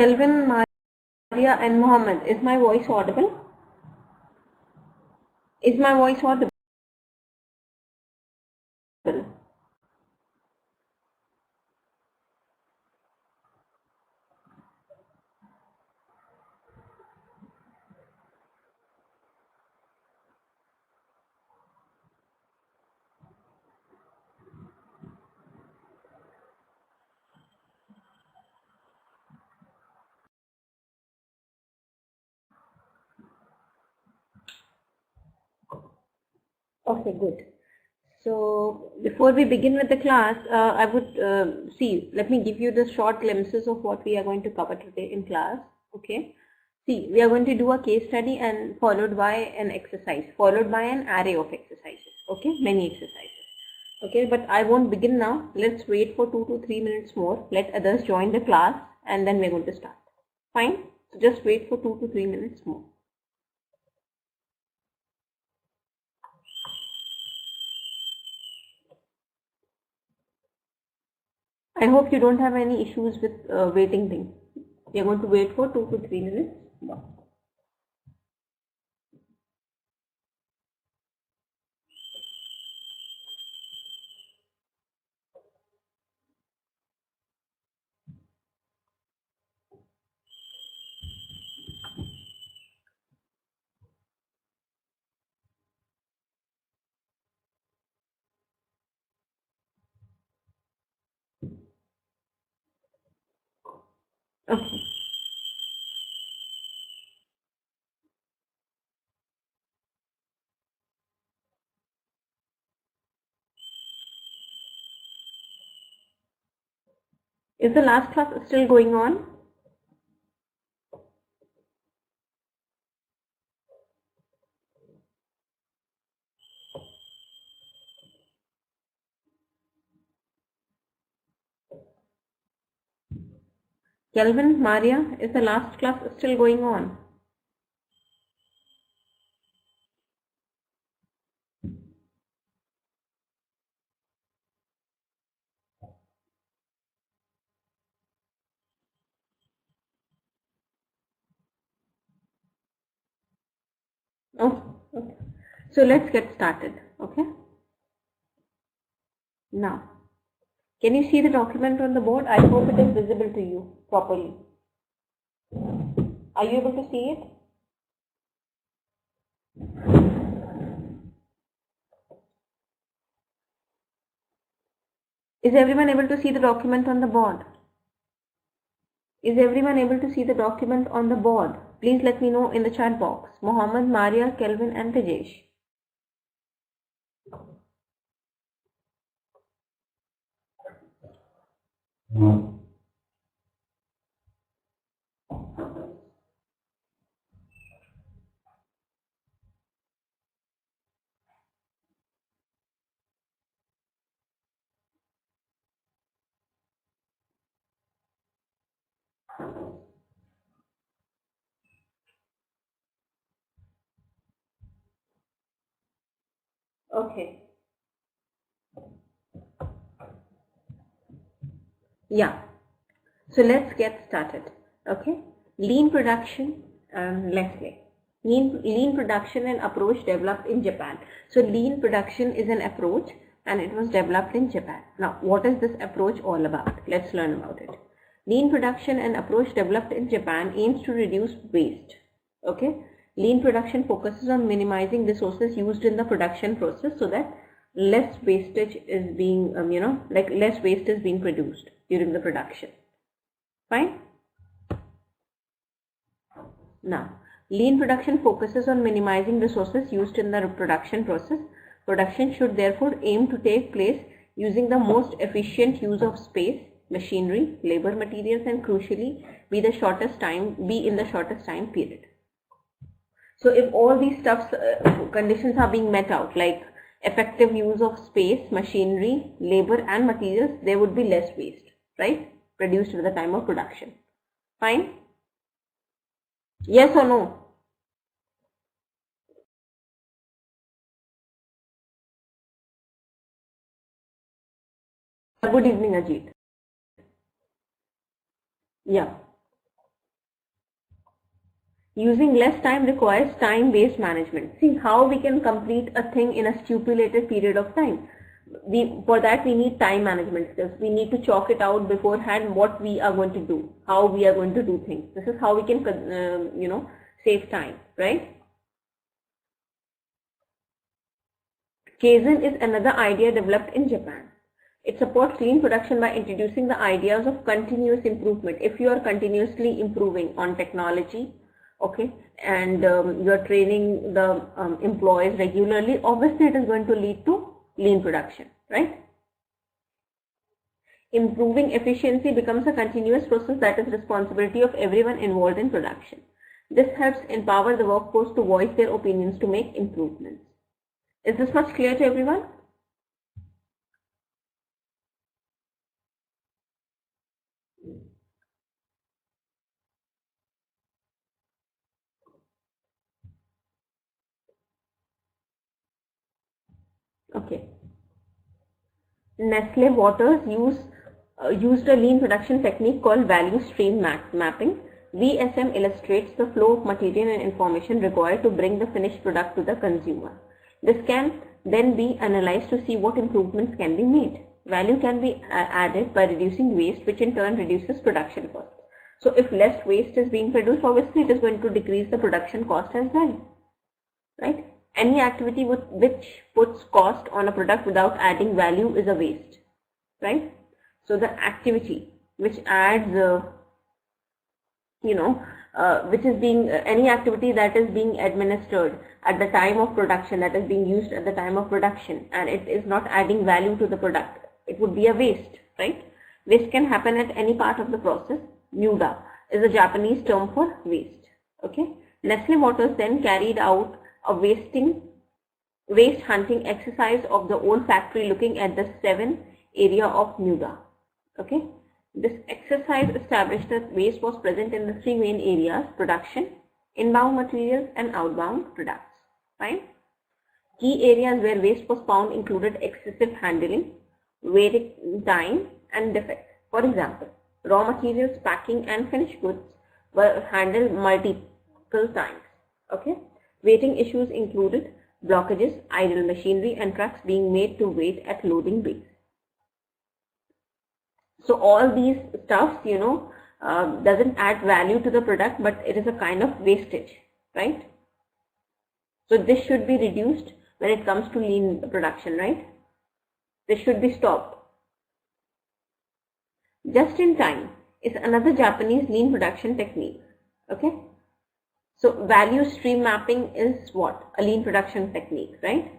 Kelvin, Maria and Mohammed, is my voice audible? Is my voice audible? Okay, good. So before we begin with the class, I would let me give you the short glimpses of what we are going to cover today in class. Okay. See, we are going to do a case study and followed by an exercise, followed by an array of exercises. Okay, many exercises. Okay, but I won't begin now. Let's wait for 2 to 3 minutes more. Let others join the class and then we're going to start. Fine? So just wait for 2 to 3 minutes more. I hope you don't have any issues with waiting thing. We are going to wait for 2 to 3 minutes more. Okay. Is the last class still going on? Kelvin, Maria, is the last class still going on? Oh, okay. So let's get started. Okay. Now, can you see the document on the board? I hope it is visible to you properly. Are you able to see it? Is everyone able to see the document on the board? Is everyone able to see the document on the board? Please let me know in the chat box. Mohammed, Maria, Kelvin and Tejesh. Okay. Yeah. So let's get started. Okay. Lean production and Leslie. Lean production and approach developed in Japan. So lean production is an approach and it was developed in Japan. Now, what is this approach all about? Let's learn about it. Lean production and approach developed in Japan aims to reduce waste. Okay. Lean production focuses on minimizing resources used in the production process so that less wastage is being, less waste is being produced during the production. Fine. Now, lean production focuses on minimizing resources used in the production process. Production should therefore aim to take place using the most efficient use of space, machinery, labor, materials, and crucially be in the shortest time period. So if all these conditions are being met out, like effective use of space, machinery, labor and materials, there would be less waste, right, produced at the time of production. Fine? Yes or no? Good evening, Ajit. Yeah. Using less time requires time-based management. See how we can complete a thing in a stipulated period of time. For that we need time management skills. We need to chalk it out beforehand what we are going to do, how we are going to do things. This is how we can, save time, right? Kaizen is another idea developed in Japan. It supports lean production by introducing the ideas of continuous improvement. If you are continuously improving on technology, okay, and you are training the employees regularly, obviously it is going to lead to lean production, right? Improving efficiency becomes a continuous process that is responsibility of everyone involved in production. This helps empower the workforce to voice their opinions to make improvements. Is this much clear to everyone? Okay. Nestle Waters used a lean production technique called value stream mapping. VSM illustrates the flow of material and information required to bring the finished product to the consumer. This can then be analyzed to see what improvements can be made. Value can be added by reducing waste, which in turn reduces production costs. So if less waste is being produced, obviously it is going to decrease the production cost as well, right? Any activity which puts cost on a product without adding value is a waste, right? So the activity which adds, which is being, any activity that is being administered at the time of production, that is being used at the time of production, and it is not adding value to the product, it would be a waste, right? Waste can happen at any part of the process. Muda is a Japanese term for waste, okay? Nestle Waters then carried out a waste hunting exercise of the old factory looking at the 7 area of Muda. Okay, this exercise established that waste was present in the 3 main areas: production, inbound materials, and outbound products. Fine. Key areas where waste was found included excessive handling, waiting time, and defects. For example, raw materials, packing, and finished goods were handled multiple times. Okay. Waiting issues included blockages, idle machinery, and trucks being made to wait at loading bays. So all these stuffs, doesn't add value to the product, but it is a kind of wastage, right? So this should be reduced when it comes to lean production, right? This should be stopped. Just in time is another Japanese lean production technique, okay? So value stream mapping is what? A lean production technique, right?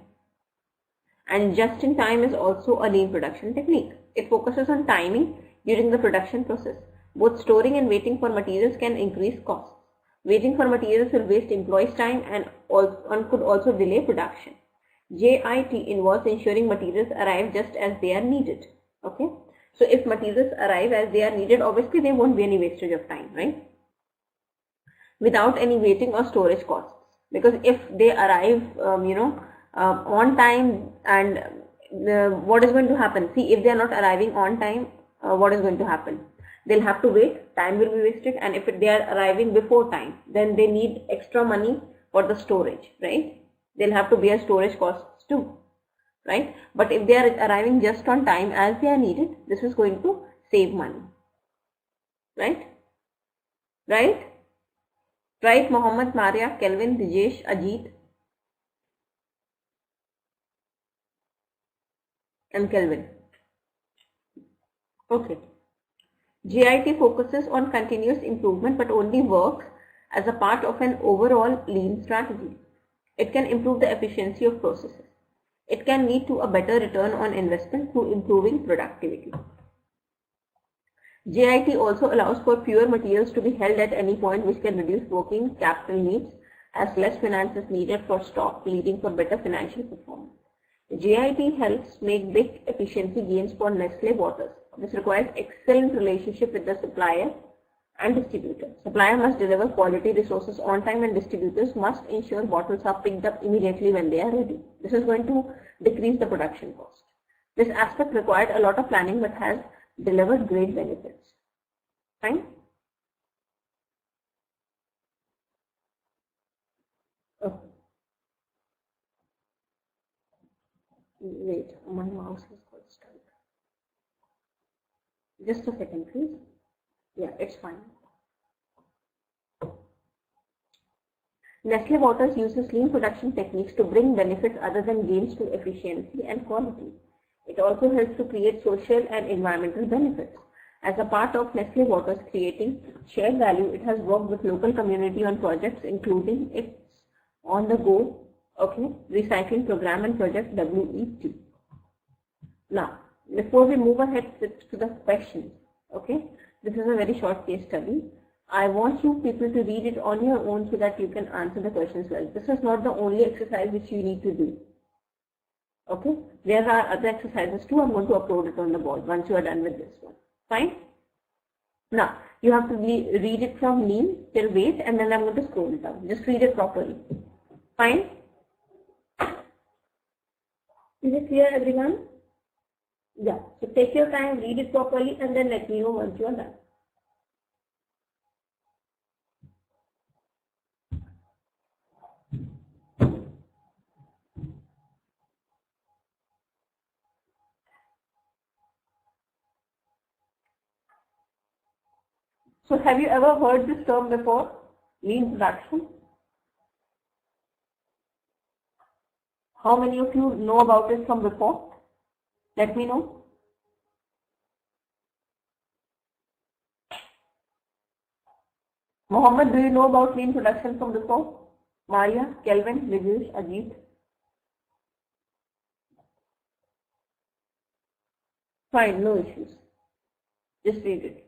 And just in time is also a lean production technique. It focuses on timing during the production process. Both storing and waiting for materials can increase costs. Waiting for materials will waste employees' time and could also delay production. JIT involves ensuring materials arrive just as they are needed. Okay? So if materials arrive as they are needed, obviously there won't be any wastage of time, right? Without any waiting or storage costs, because if they arrive on time, and what is going to happen? See, if they are not arriving on time, what is going to happen? They'll have to wait, time will be wasted, and if they are arriving before time, then they need extra money for the storage, right? They'll have to bear storage costs too, right? But if they are arriving just on time as they are needed, this is going to save money, right? Right, Mohammed, Maria, Kelvin, Dijesh, Ajit, and Kelvin. Okay. GIT focuses on continuous improvement but only works as a part of an overall lean strategy. It can improve the efficiency of processes. It can lead to a better return on investment through improving productivity. JIT also allows for fewer materials to be held at any point, which can reduce working capital needs as less finance is needed for stock, leading for better financial performance. JIT helps make big efficiency gains for Nestle Waters. This requires excellent relationship with the supplier and distributor. Supplier must deliver quality resources on time, and distributors must ensure bottles are picked up immediately when they are ready. This is going to decrease the production cost. This aspect required a lot of planning but has delivered great benefits. Fine. Wait, my mouse has got stuck. Just a second, please. Yeah, it's fine. Nestle Waters uses lean production techniques to bring benefits other than gains to efficiency and quality. It also helps to create social and environmental benefits. As a part of Nestle Waters creating shared value, it has worked with local community on projects including its on-the-go recycling program and project WET. Now, before we move ahead to the questions, this is a very short case study. I want you people to read it on your own so that you can answer the questions well. This is not the only exercise which you need to do. Okay, there are other exercises too. I'm going to upload it on the board once you are done with this one. Fine. Now, you have to read it from lean till weight, and then I'm going to scroll it down. Just read it properly. Fine. Is it clear, everyone? Yeah. So take your time, read it properly, and then let me know once you are done. So have you ever heard this term before? Lean production? How many of you know about it from before? Let me know. Mohammed, do you know about lean production from before? Maria, Kelvin, Vijesh, Ajit? Fine, no issues. Just read it.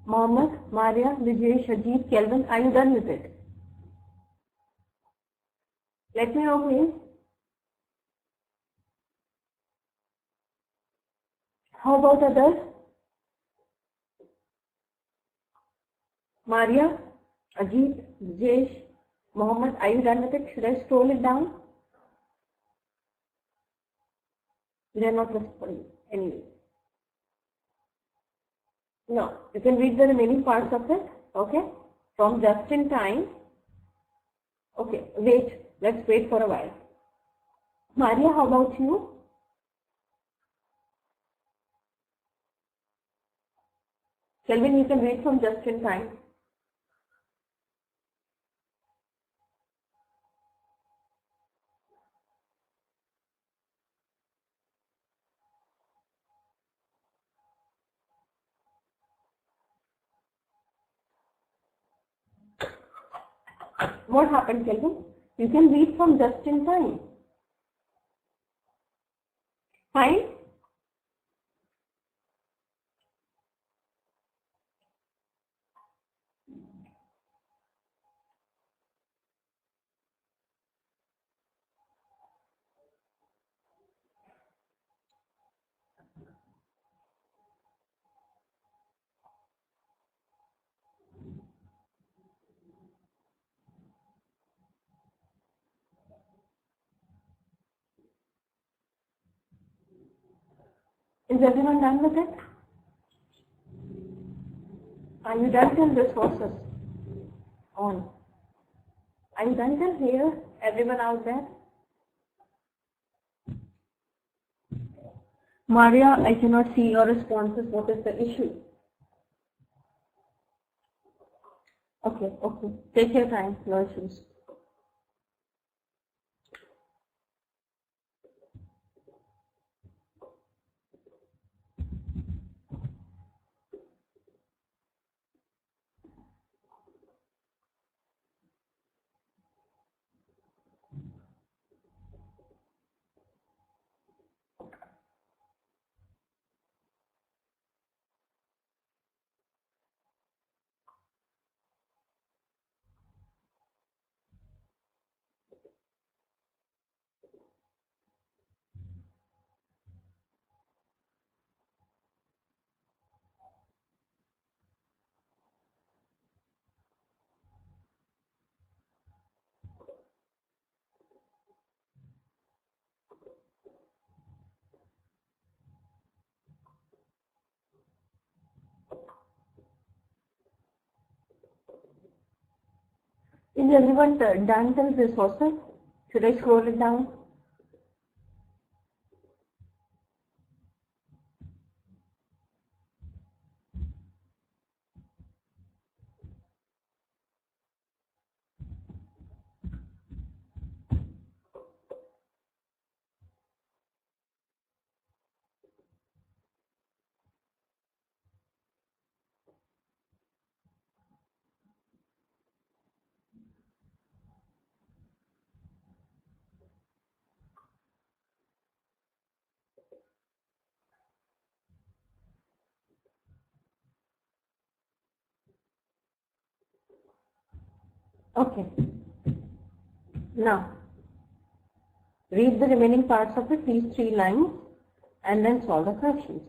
Mohammed, Maria, Vijay, Shajid, Kelvin, are you done with it? Let me know please. How about others? Maria, Ajit, Vijay, Mohammed, are you done with it? Should I scroll it down? They are not responding anyway. No, you can read the remaining parts of it, okay? From just in time. Okay, wait, let's wait for a while. Maria, how about you? Kelvin, you can read from just in time. What happened, Kelvin? You can read from just in time. Fine? Is everyone done with it? Are you done till this process? On. Are you done till here? Everyone out there? Maria, I cannot see your responses. What is the issue? Okay, okay. Take your time. No issues. Is everyone done till this process? Should I scroll it down? Okay. Now, read the remaining parts of it, these 3 lines, and then solve the questions.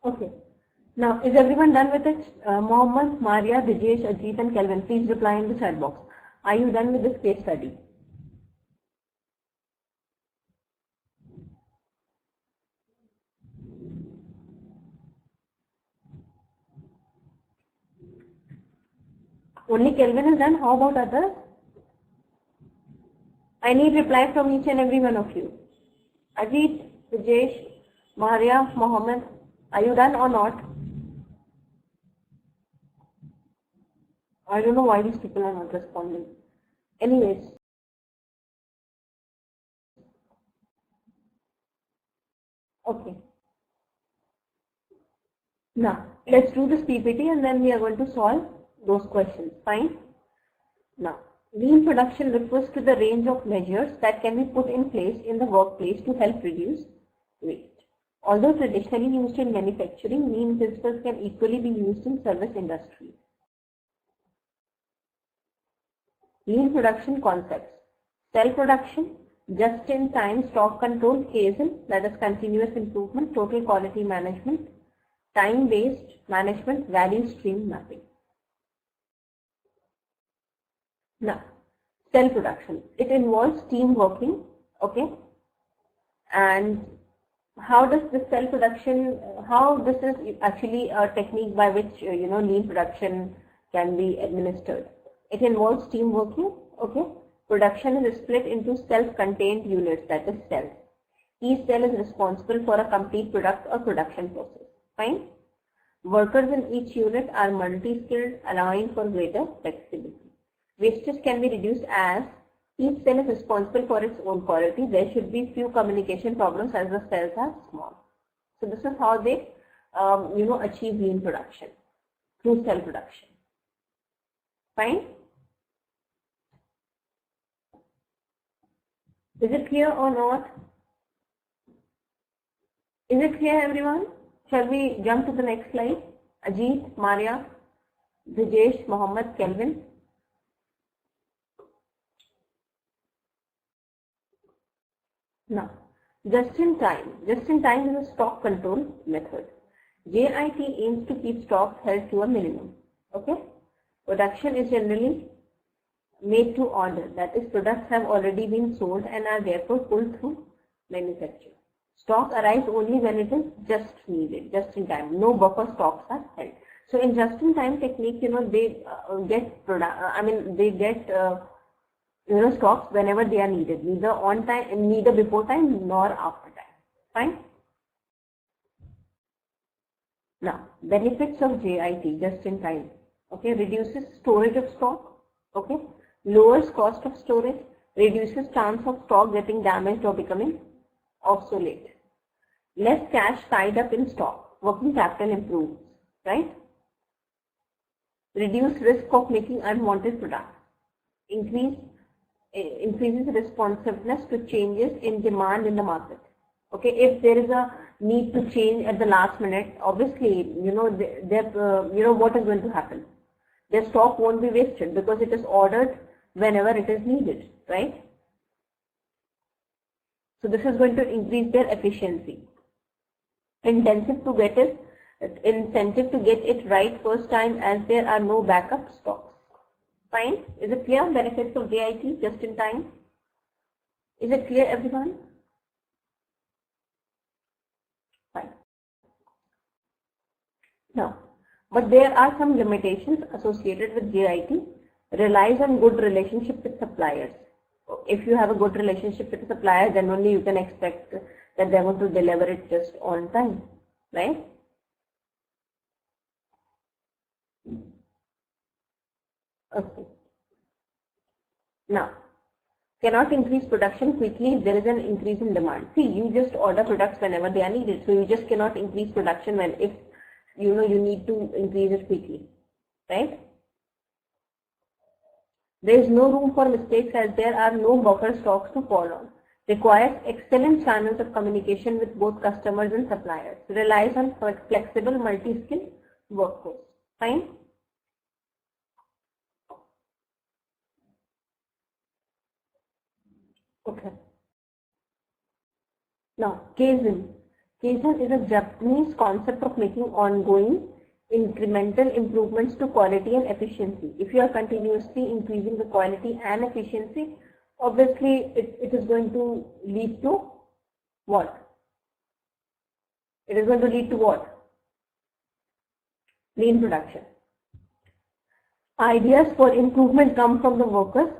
Okay. Now, is everyone done with it? Mohammed, Maria, Dijesh, Ajit and Kelvin, please reply in the chat box. Are you done with this case study? Only Kelvin is done. How about others? I need reply from each and every one of you. Ajit, Dijesh, Maria, Mohammed, are you done or not? I don't know why these people are not responding. Anyways. Okay. Now, let's do this PPT and then we are going to solve those questions. Fine? Now, lean production refers to the range of measures that can be put in place in the workplace to help reduce waste. Although traditionally used in manufacturing, lean principles can equally be used in service industry. Lean production concepts. Cell production, just-in-time stock control, KSM, that is continuous improvement, total quality management, time-based management, value stream mapping. Now, cell production. It involves team working, okay? And how does this cell production, how this is actually a technique by which, lean production can be administered. It involves team working, okay? Production is split into self-contained units, that is cells. Each cell is responsible for a complete product or production process. Fine? Workers in each unit are multi-skilled, allowing for greater flexibility. Wastage can be reduced as each cell is responsible for its own quality. There should be few communication problems as the cells are small. So this is how they, achieve lean production through cell production. Fine? Is it clear or not? Is it clear, everyone? Shall we jump to the next slide? Ajit, Maria, Dijesh, Mohammed, Kelvin. Now, just in time is a stock control method. JIT aims to keep stocks held to a minimum. Okay? Production is generally made to order. That is, products have already been sold and are therefore pulled through manufacture. Stock arrives only when it is just needed, just in time. No buffer stocks are held. So in just in time technique, they get stocks whenever they are needed, neither on time, neither before time nor after time. Fine? Now, benefits of JIT, just in time. Okay, reduces storage of stock. Okay, lowers cost of storage, reduces chance of stock getting damaged or becoming obsolete. Less cash tied up in stock, working capital improves, right? Reduce risk of making unwanted products. Increases responsiveness to changes in demand in the market. Okay, if there is a need to change at the last minute, obviously, what is going to happen? Their stock won't be wasted because it is ordered whenever it is needed, right? So this is going to increase their efficiency. Incentive to get it right first time, as there are no backup stocks. Fine? Is it clear? Benefits of JIT, just in time. Is it clear, everyone? Fine. Now, but there are some limitations associated with JIT. Relies on good relationship with suppliers. If you have a good relationship with the supplier, then only you can expect that they are going to deliver it just on time, right? Okay. Now, cannot increase production quickly if there is an increase in demand. See, you just order products whenever they are needed, so you just cannot increase production when if you need to increase it quickly, right? There is no room for mistakes as there are no buffer stocks to fall on. Requires excellent channels of communication with both customers and suppliers. Relies on flexible multi-skill workforce. Fine? Okay. Now, KSM. Kaizen is a Japanese concept of making ongoing incremental improvements to quality and efficiency. If you are continuously increasing the quality and efficiency, obviously it is going to lead to what? It is going to lead to what? Lean production. Ideas for improvement come from the workers.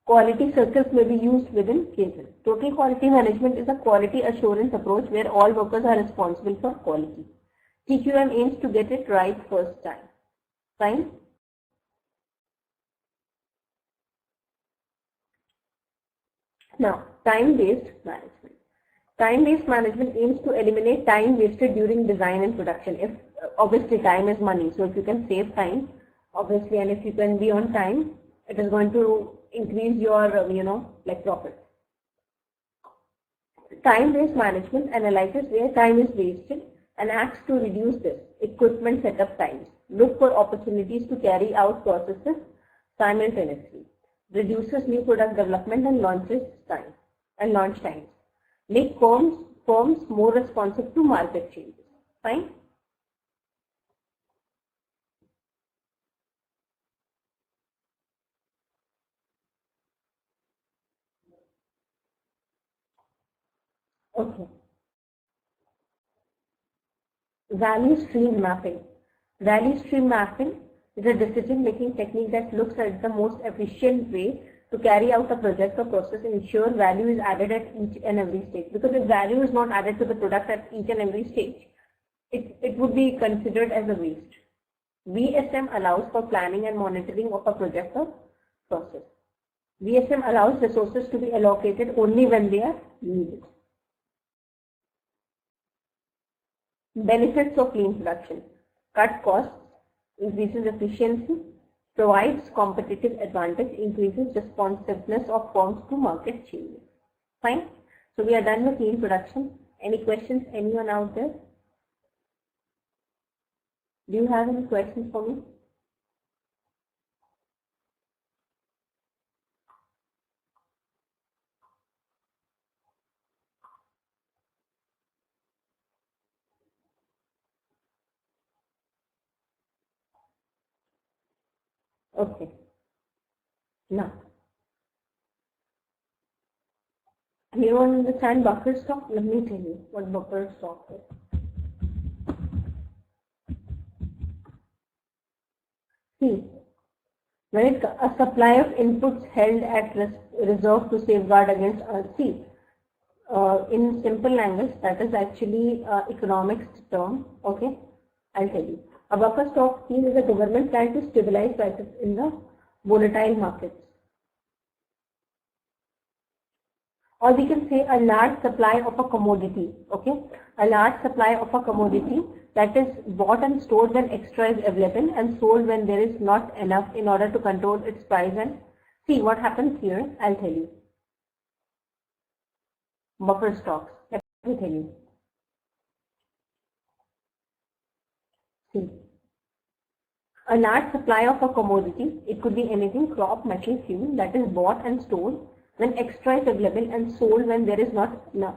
Quality circles may be used within Kaizen. Total quality management is a quality assurance approach where all workers are responsible for quality. TQM aims to get it right first time. Fine? Now, time-based management. Time-based management aims to eliminate time wasted during design and production. If obviously time is money, so if you can save time, obviously, and if you can be on time, it is going to increase your, profit. Time-based management analyzes where time is wasted and acts to reduce this. Equipment setup times. Look for opportunities to carry out processes simultaneously. Reduces new product development and launch times. Make firms more responsive to market changes. Fine? Okay. Value stream mapping. Value stream mapping is a decision-making technique that looks at the most efficient way to carry out a project or process and ensure value is added at each and every stage. Because if value is not added to the product at each and every stage, it would be considered as a waste. VSM allows for planning and monitoring of a project or process. VSM allows resources to be allocated only when they are needed. Benefits of lean production. Cut costs, increases efficiency, provides competitive advantage, increases responsiveness of firms to market changes. Fine. So we are done with lean production. Any questions, anyone out there? Do you have any questions for me? Okay. Now, you don't understand buffer stock? Let me tell you what buffer stock is. See, when a supply of inputs held at reserve to safeguard against in simple language, that is actually economics term. Okay, I'll tell you. A buffer stock scheme is a government plan to stabilize prices in the volatile markets. Or we can say a large supply of a commodity. Okay, a large supply of a commodity that is bought and stored when extra is available and sold when there is not enough in order to control its price. And see what happens here. I'll tell you. Buffer stocks. Let me tell you. See, a large supply of a commodity, it could be anything, crop, metal, fuel, that is bought and stored when extra is available and sold when there is not enough.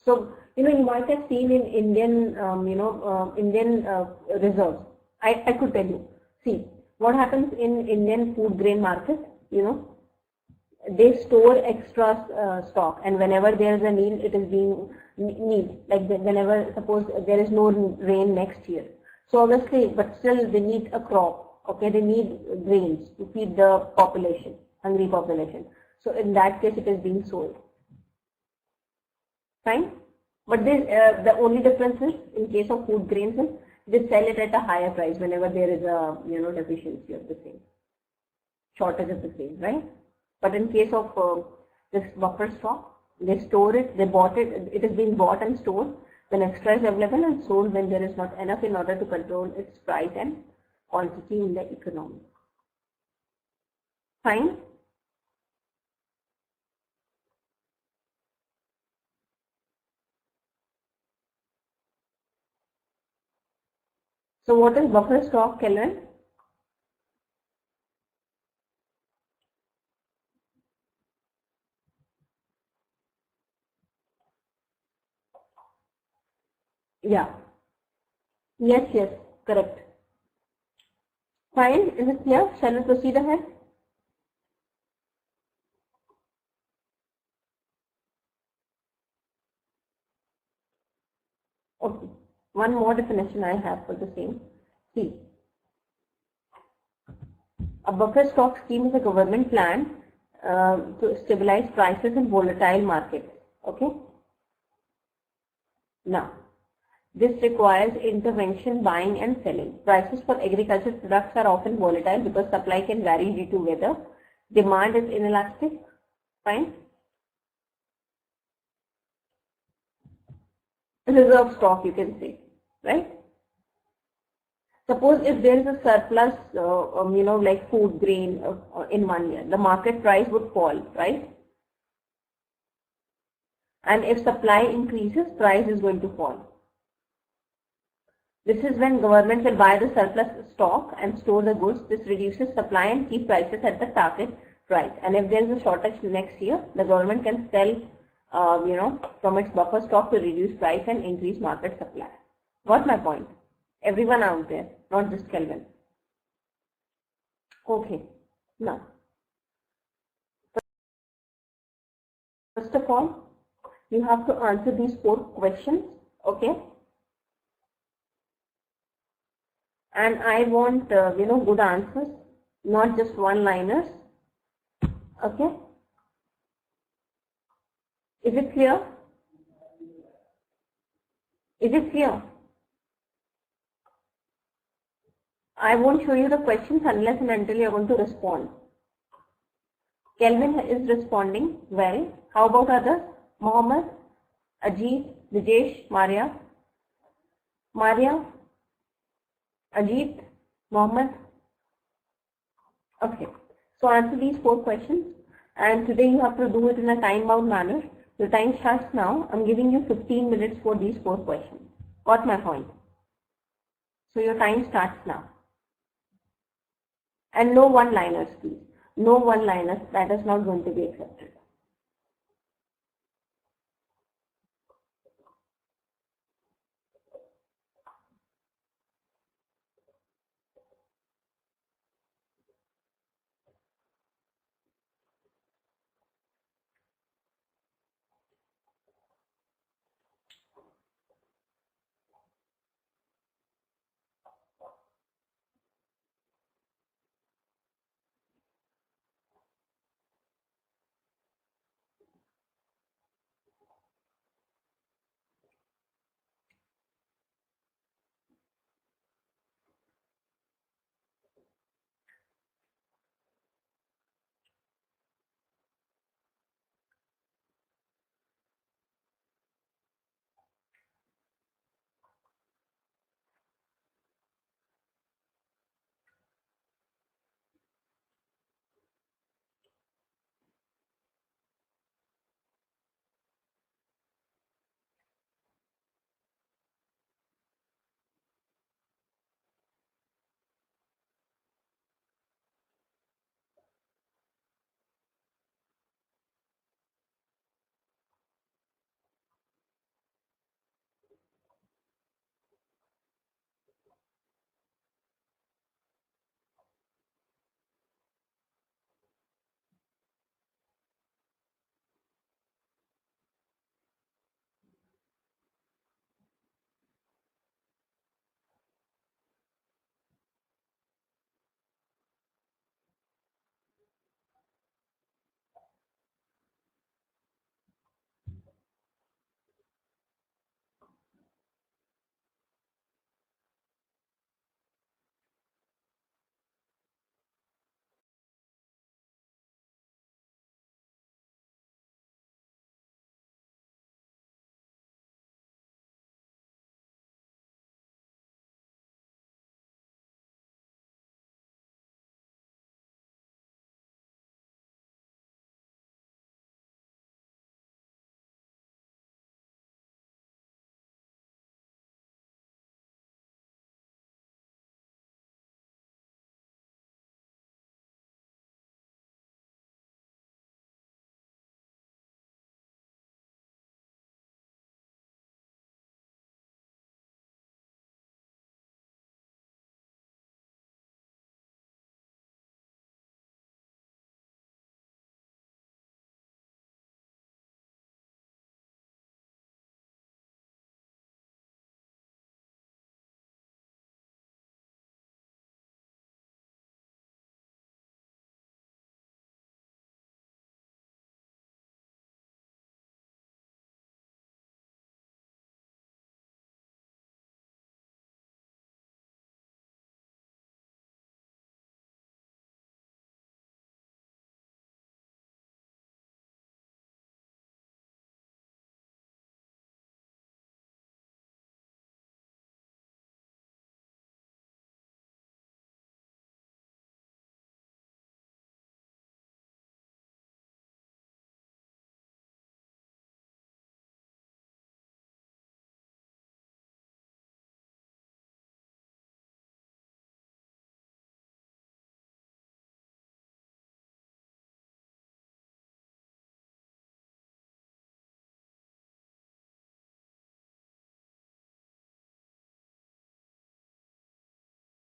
So, you might have seen in Indian, Indian reserves. I could tell you. See, what happens in Indian food grain market, they store extra stock, and whenever there is a need, it is being like whenever, suppose there is no rain next year. So obviously, but still they need a crop. Okay, they need grains to feed the population, hungry population. So in that case, it is being sold. Fine. But the only difference is, in case of food grains, is they sell it at a higher price whenever there is a deficiency of the same, shortage of the same, right? But in case of this buffer stock, they store it, they bought it, it is being bought and stored when extra is available and sold when there is not enough in order to control its price and quantity in the economy. Fine. So what is buffer stock, Kelvin? Yeah. Yes, yes, correct. Fine. Is it clear? Shall we proceed ahead? Okay. One more definition I have for the same. See, a buffer stock scheme is a government plan to stabilize prices in volatile markets. Okay. Now, this requires intervention, buying and selling. Prices for agricultural products are often volatile because supply can vary due to weather. Demand is inelastic. Fine. Reserve stock, you can say, right? Suppose if there is a surplus, like food grain in 1 year, the market price would fall, right? And if supply increases, price is going to fall. This is when government will buy the surplus stock and store the goods. This reduces supply and keep prices at the target price. And if there is a shortage next year, the government can sell, from its buffer stock to reduce price and increase market supply. Got my point? Everyone out there, not just Kelvin. Okay. Now, first of all, you have to answer these 4 questions. Okay. And I want, good answers, not just one-liners. Okay. Is it clear? Is it clear? I won't show you the questions unless and until you are going to respond. Kelvin is responding well. How about others? Mohammed, Ajit, Vijesh, Maria. Maria, Ajit, Mohammed. Okay. So answer these 4 questions. And today you have to do it in a time-bound manner. The time starts now. I'm giving you 15 minutes for these 4 questions. Got my point? So your time starts now. And no one-liners, please. No one-liners. That is not going to be accepted.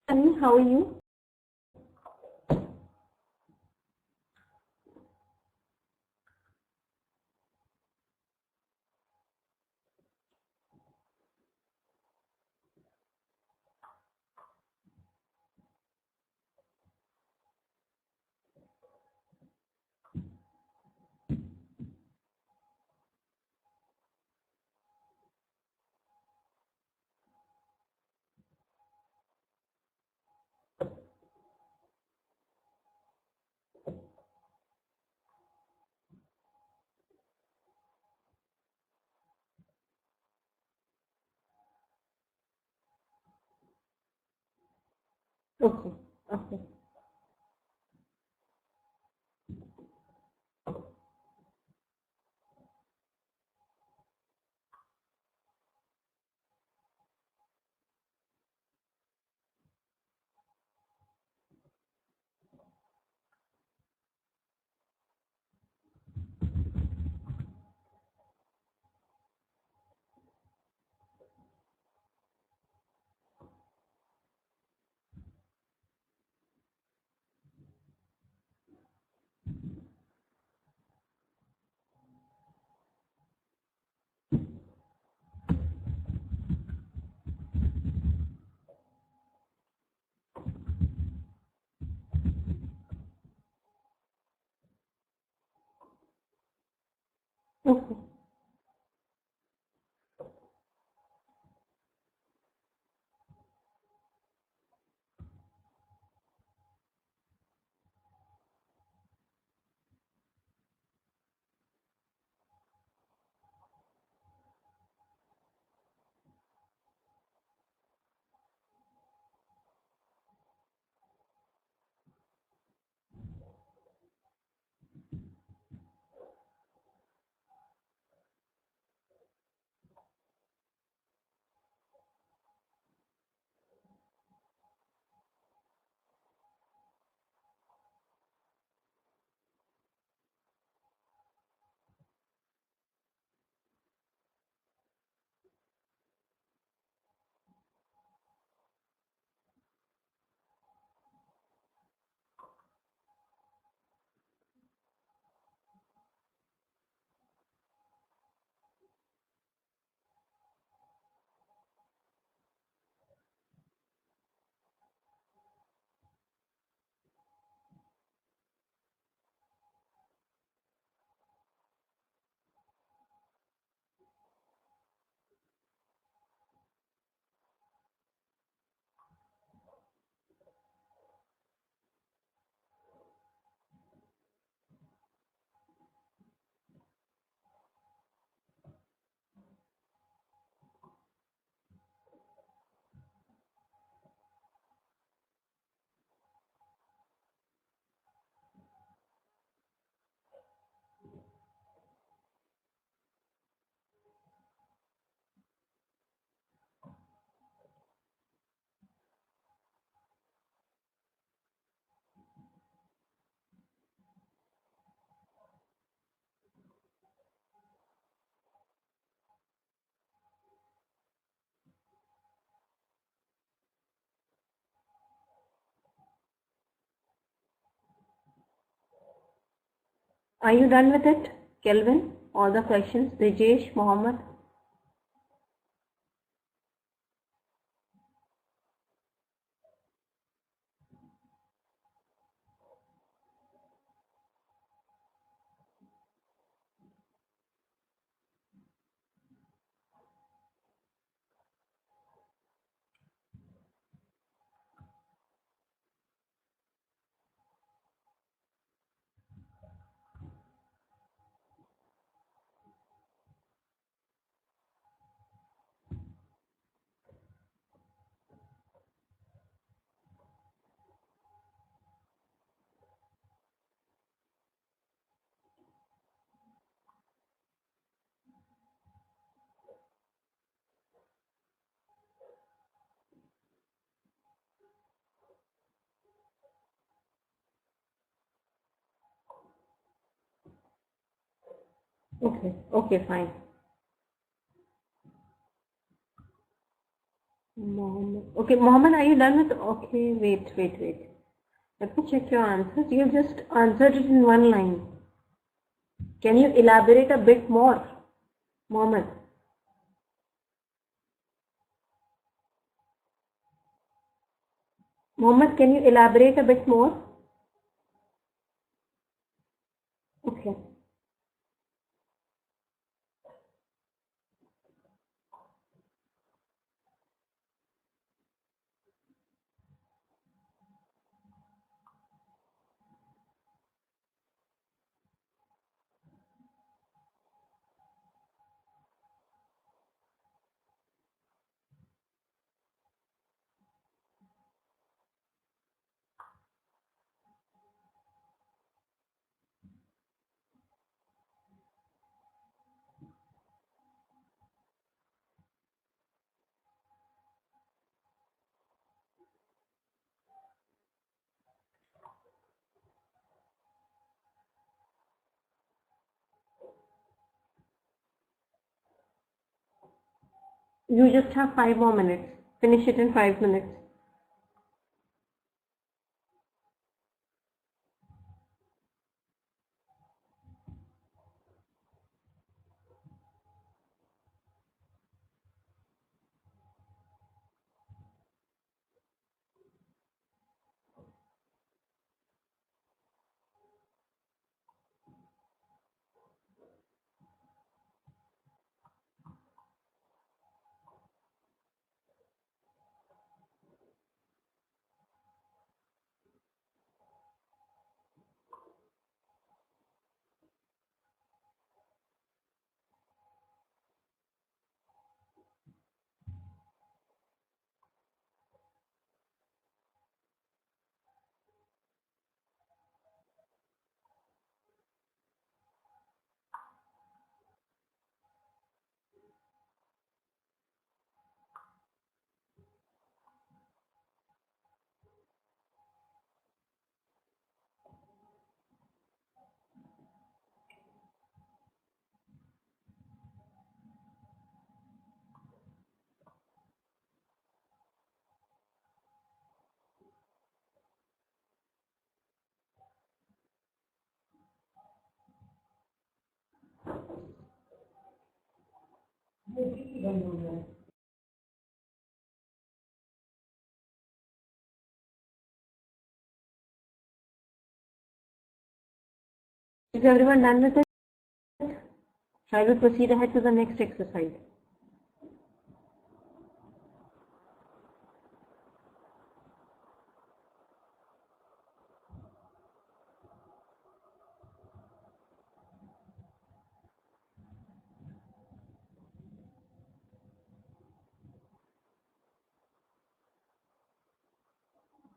Sunny, how are you? Okay, okay, okay, Are you done with it, Kelvin? All the questions, Brijesh, Mohammed? Okay, okay, fine. Mohammed. Okay, Mohammed, are you done with? Okay, wait. Let me check your answers. You just answered it in one line. Can you elaborate a bit more, Mohammed? Mohammed, can you elaborate a bit more? Okay. You just have 5 more minutes. Finish it in 5 minutes. Is everyone done with it? Shall we proceed ahead to the next exercise?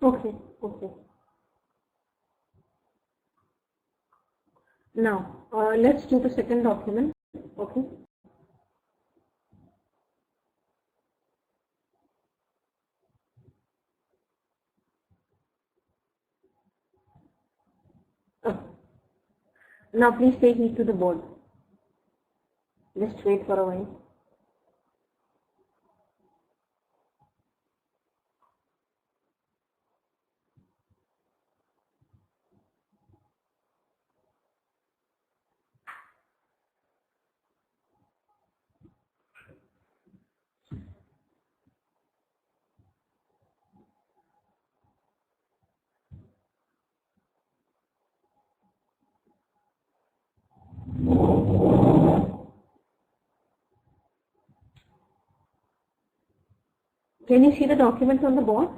Okay. Now, let's do the second document. Okay. Now, please take me to the board. Just wait for a while. Can you see the document on the board?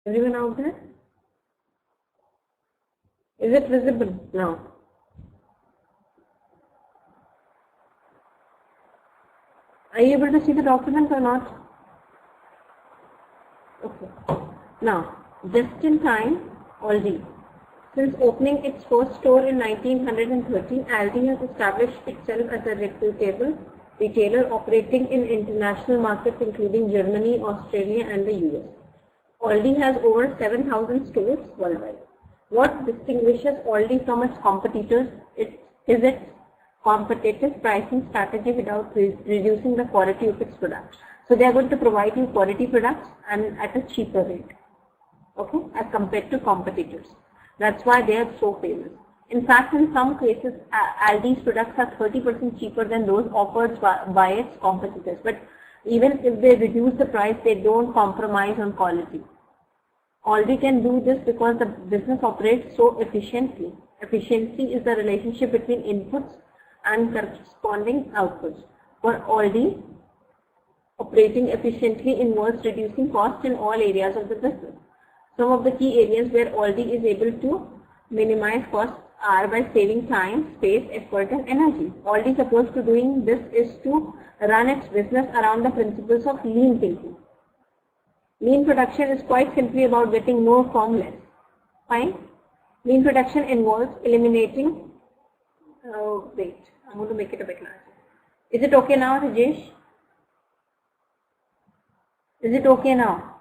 Everyone out there? Is it visible now? Are you able to see the document or not? Okay. Now, just in time, Aldi. Since opening its first store in 1913, Aldi has established itself as a reputable retailer operating in international markets including Germany, Australia and the US. Aldi has over 7,000 stores worldwide. What distinguishes Aldi from its competitors is its competitive pricing strategy without reducing the quality of its products. So they are going to provide you quality products and at a cheaper rate, okay, as compared to competitors. That's why they are so famous. In fact, in some cases, Aldi's products are 30% cheaper than those offered by its competitors. But even if they reduce the price, they don't compromise on quality. Aldi can do this because the business operates so efficiently. Efficiency is the relationship between inputs and corresponding outputs. For Aldi, operating efficiently involves reducing costs in all areas of the business. Some of the key areas where Aldi is able to minimize costs are by saving time, space, effort and energy. Aldi's approach to doing this is to run its business around the principles of lean thinking. Lean production is quite simply about getting more from less. Fine? Lean production involves eliminating, wait, I'm going to make it a bit larger. Is it okay now, Rajesh? Is it okay now?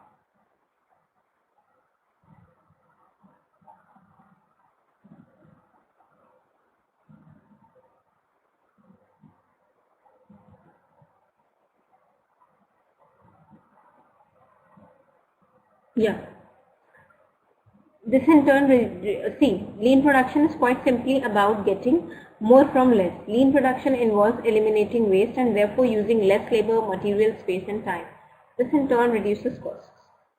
Yeah. This in turn, see, lean production is quite simply about getting more from less. Lean production involves eliminating waste and therefore using less labor, material, space and time. This in turn reduces costs.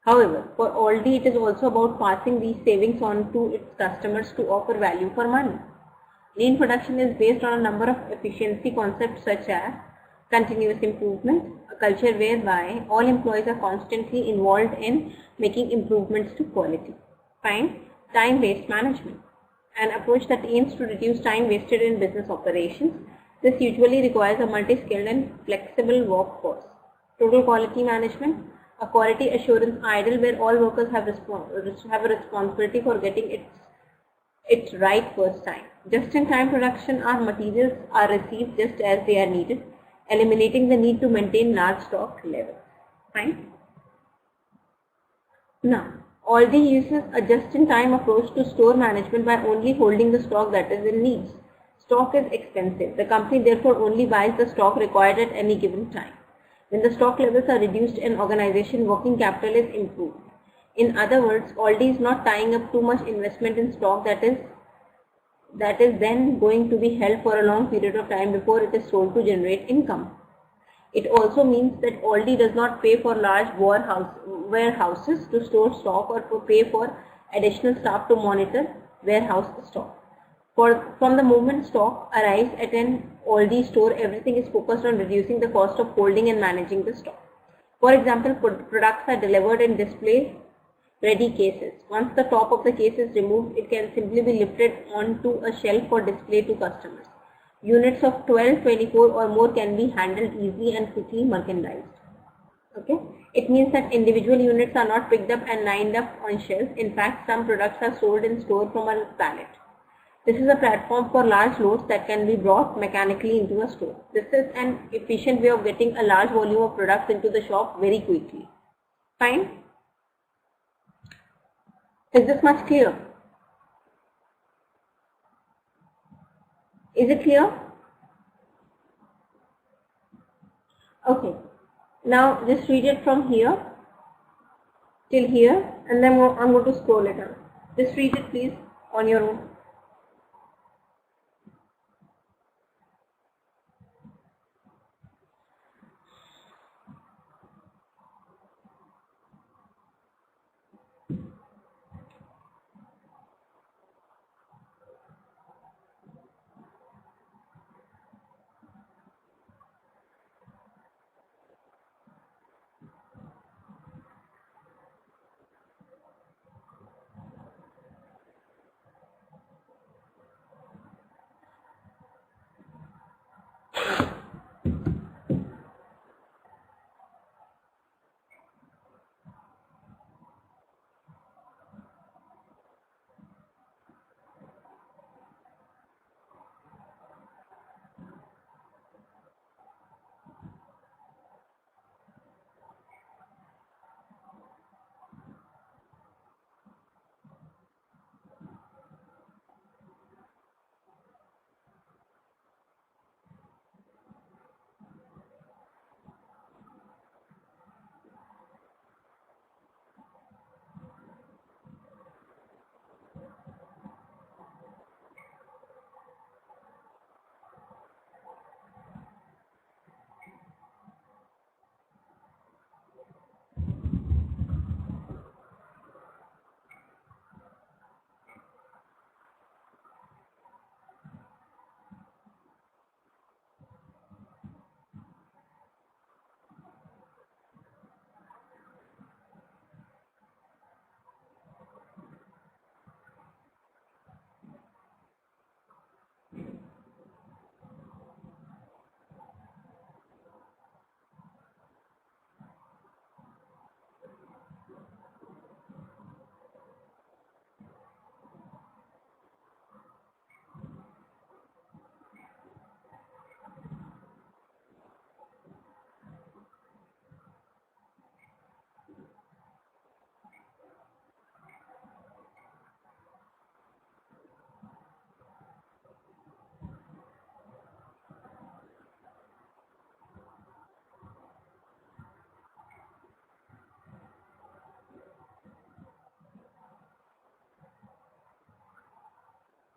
However, for Aldi, it is also about passing these savings on to its customers to offer value for money. Lean production is based on a number of efficiency concepts such as continuous improvement, a culture whereby all employees are constantly involved in making improvements to quality. Fine. Time waste management, an approach that aims to reduce time wasted in business operations. This usually requires a multi-skilled and flexible workforce. Total quality management, a quality assurance ideal where all workers have a responsibility for getting it right first time. Just-in-time production, our materials are received just as they are needed, eliminating the need to maintain large stock levels. Fine. Now, Aldi uses a just-in-time approach to store management by only holding the stock that is in needs. Stock is expensive. The company therefore only buys the stock required at any given time. When the stock levels are reduced, an organization working capital is improved. In other words, Aldi is not tying up too much investment in stock that is then going to be held for a long period of time before it is sold to generate income. It also means that Aldi does not pay for large warehouses to store stock or to pay for additional staff to monitor warehouse stock. From the moment stock arrives at an Aldi store, everything is focused on reducing the cost of holding and managing the stock. For example, products are delivered in display ready cases. Once the top of the case is removed, it can simply be lifted onto a shelf for display to customers. Units of 12, 24 or more can be handled easily and quickly merchandised. Okay? It means that individual units are not picked up and lined up on shelves. In fact, some products are sold in store from a pallet. This is a platform for large loads that can be brought mechanically into a store. This is an efficient way of getting a large volume of products into the shop very quickly. Fine? Is this much clear? Is it clear? Okay. Now just read it from here till here and then I'm going to scroll it down. Just read it please on your own.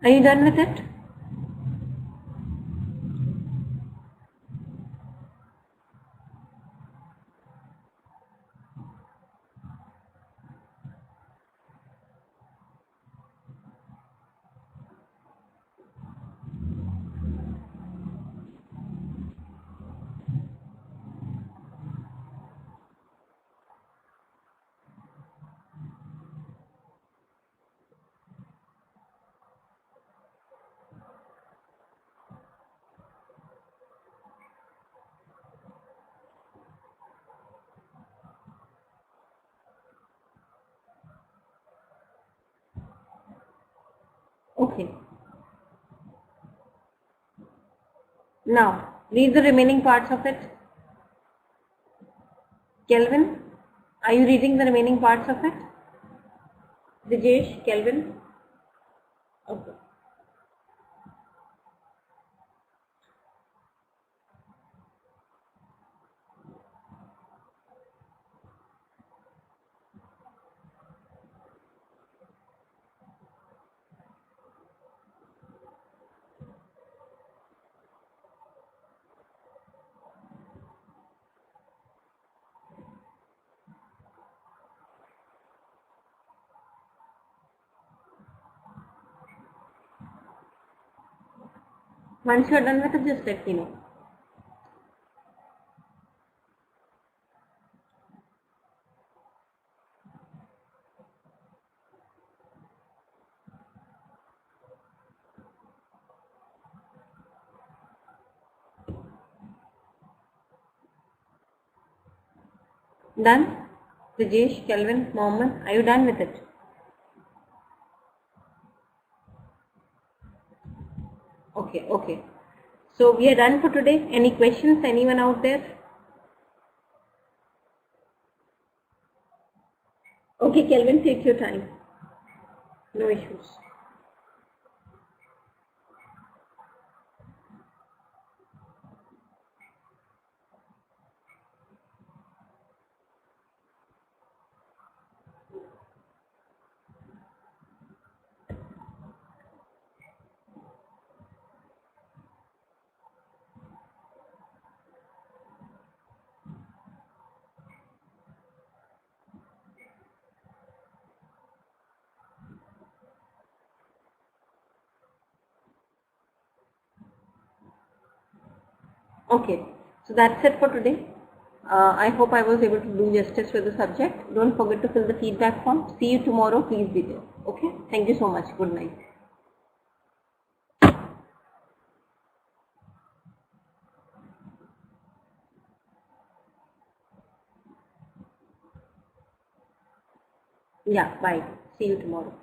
Are you done with it? Okay. Now, read the remaining parts of it. Kelvin, are you reading the remaining parts of it? Dijesh, Kelvin? Okay. Once you are done with it, just let me know. Done? Dijesh, Kelvin, Mohammed, are you done with it? Okay, okay. So we are done for today. Any questions? Anyone out there? Okay, Kelvin, take your time. No issues. Okay, so that's it for today. I hope I was able to do justice with the subject. Don't forget to fill the feedback form. See you tomorrow. Please be there. Okay, thank you so much. Good night. Yeah, bye. See you tomorrow.